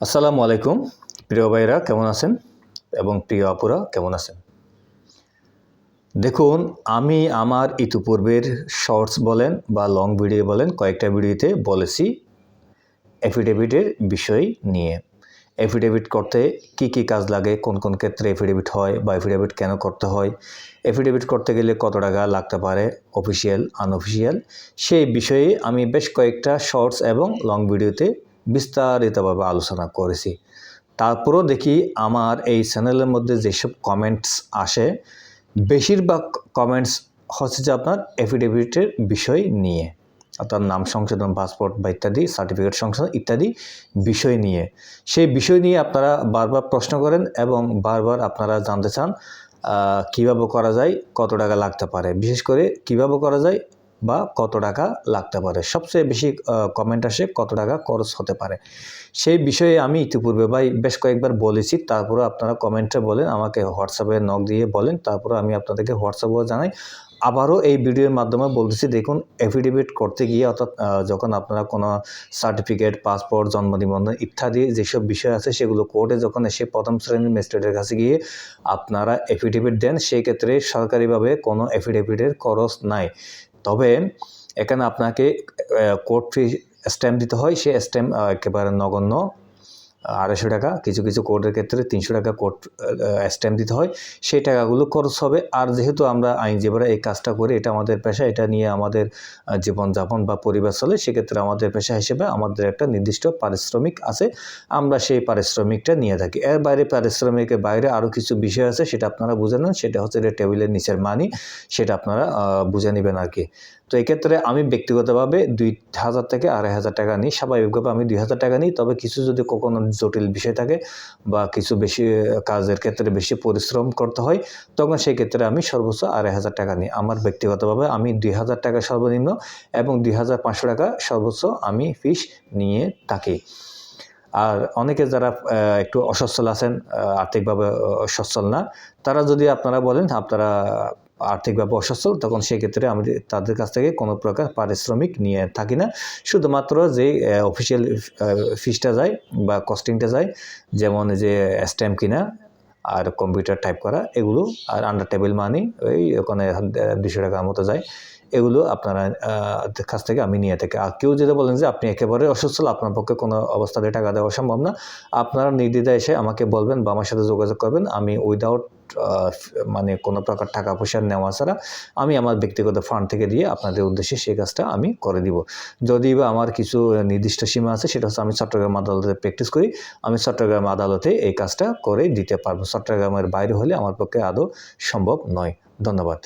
আসসালামু আলাইকুম প্রিয় ভাইরা কেমন আছেন এবং প্রিয় আপুরা কেমন আছেন। দেখুন, আমি আমার ইতিপূর্বের শর্টস বলেন বা লং ভিডিও বলেন কয়েকটা ভিডিওতে বলেছি এফিডেভিটের বিষয় নিয়ে। এফিডেভিট করতে কি কি কাজ লাগে, কোন কোন ক্ষেত্রে এফিডেভিট হয় বা এফিডেভিট কেন করতে হয়, এফিডেভিট করতে গেলে কত টাকা লাগতে পারে, অফিসিয়াল আনঅফিসিয়াল, সেই বিষয়ে আমি বেশ কয়েকটা শর্টস এবং লং ভিডিওতে বিস্তারিতভাবে আলোচনা করেছি। তারপরও দেখি আমার এই চ্যানেলের মধ্যে যেসব কমেন্টস আসে বেশিরভাগ কমেন্টস হচ্ছে যে আপনার এফিডেভিটের বিষয় নিয়ে, অর্থাৎ নাম সংশোধন, পাসপোর্ট বা ইত্যাদি, সার্টিফিকেট সংশোধন ইত্যাদি বিষয় নিয়ে। সেই বিষয় নিয়ে আপনারা বারবার প্রশ্ন করেন এবং বারবার আপনারা জানতে চান কীভাবে করা যায়, কত টাকা লাগতে পারে, বিশেষ করে কীভাবে করা যায় বা কত টাকা লাগতে পারে। সবচেয়ে বেশি কমেন্ট আসে কত টাকা খরচ হতে পারে। সেই বিষয়ে আমি ইতিপূর্বে বেশ কয়েকবার বলেছি, তারপরে আপনারা কমেন্টে বলেন, আমাকে হোয়াটসঅ্যাপে নক দিয়ে বলেন, তারপরে আমি আপনাদেরকে হোয়াটসঅ্যাপেও জানাই। আবারও এই ভিডিওর মাধ্যমে বলতেছি, দেখুন এফিডেভিট করতে গিয়ে অর্থাৎ যখন আপনারা কোনো সার্টিফিকেট, পাসপোর্ট, জন্ম নিবন্ধন ইত্যাদি যেসব বিষয় আছে সেগুলো কোর্টে যখন এসে প্রথম শ্রেণীর ম্যাজিস্ট্রেটের কাছে গিয়ে আপনারা এফিডেভিট দেন, সেই ক্ষেত্রে সরকারিভাবে কোনো এফিডেভিটের খরচ নাই। তবে এখানে আপনাকে কোর্ট ফি স্ট্যাম্প দিতে হয়, সেই স্ট্যাম্প একেবারে নগণ্য 250 টাকা, কিছু কিছু কোর্টের ক্ষেত্রে 300 টাকা কোর্ট স্ট্যাম্প দিতে হয়, সেই টাকাগুলো খরচ হবে। আর যেহেতু আমরা আইনজীবীরা এই কাজটা করি, এটা আমাদের পেশা, এটা নিয়ে আমাদের জীবনযাপন বা পরিবার চলে, সেক্ষেত্রে আমাদের পেশা হিসেবে আমাদের একটা নির্দিষ্ট পারিশ্রমিক আছে, আমরা সেই পারিশ্রমিকটা নিয়ে থাকি। এর বাইরে পারিশ্রমিকের বাইরে আরও কিছু বিষয় আছে, সেটা আপনারা বুঝে নেন, সেটা হচ্ছে টেবিলের নিচের মানি, সেটা আপনারা বুঝে নেবেন আর কি। তো এক্ষেত্রে আমি ব্যক্তিগতভাবে 2000 থেকে 2500 টাকা নিই, স্বাভাবিকভাবে আমি 2000 টাকা নিই। তবে কিছু যদি কখনো জটিল বিষয় থাকে বা কিছু বেশি কাজের ক্ষেত্রে বেশি পরিশ্রম করতে হয়, তখন সেই ক্ষেত্রে আমি সর্বোচ্চ 2500 টাকা নিই। আমার ব্যক্তিগতভাবে আমি 2000 টাকা সর্বনিম্ন এবং 2500 টাকা সর্বোচ্চ আমি ফিস নিয়ে থাকি। আর অনেকে যারা একটু অসচ্ছল আছেন, আর্থিকভাবে সচ্ছল না, তারা যদি আপনারা বলেন আপনারা আর্থিকভাবে অসচ্ছল, তখন সেক্ষেত্রে আমি তাদের কাছ থেকে কোনো প্রকার পারিশ্রমিক নিয়ে থাকি না। শুধুমাত্র যে অফিসিয়াল ফিসটা যায় বা কস্টিংটা যায়, যেমন যে স্ট্যাম্প কিনা আর কম্পিউটার টাইপ করা এগুলো, আর আন্ডার টেবিল মানি ওই ওখানে 200 টাকার মতো যায়, এগুলো আপনারা কাছ থেকে আমি নিয়ে থাকি। আর কেউ যদি বলেন যে আপনি একেবারে অসচ্ছল, আপনার পক্ষে কোনো অবস্থাতে টাকা দেওয়া সম্ভব না, আপনারা নির্দ্বিধায় এসে আমাকে বলবেন বা আমার সাথে যোগাযোগ করবেন। আমি উইদাউট মানে কোনো প্রকার টাকা পয়সা নেওয়া ছাড়া আমি আমার ব্যক্তিগত ফান্ড থেকে দিয়ে আপনাদের উদ্দেশ্যে সেই কাজটা আমি করে দিব। যদি বা আমার কিছু নির্দিষ্ট সীমা আছে, সেটা হচ্ছে আমি চট্টগ্রাম আদালতে প্র্যাকটিস করি, আমি চট্টগ্রাম আদালতে এই কাজটা করে দিতে পারবো। চট্টগ্রামের বাইরে হলে আমার পক্ষে আদৌ সম্ভব নয়। ধন্যবাদ।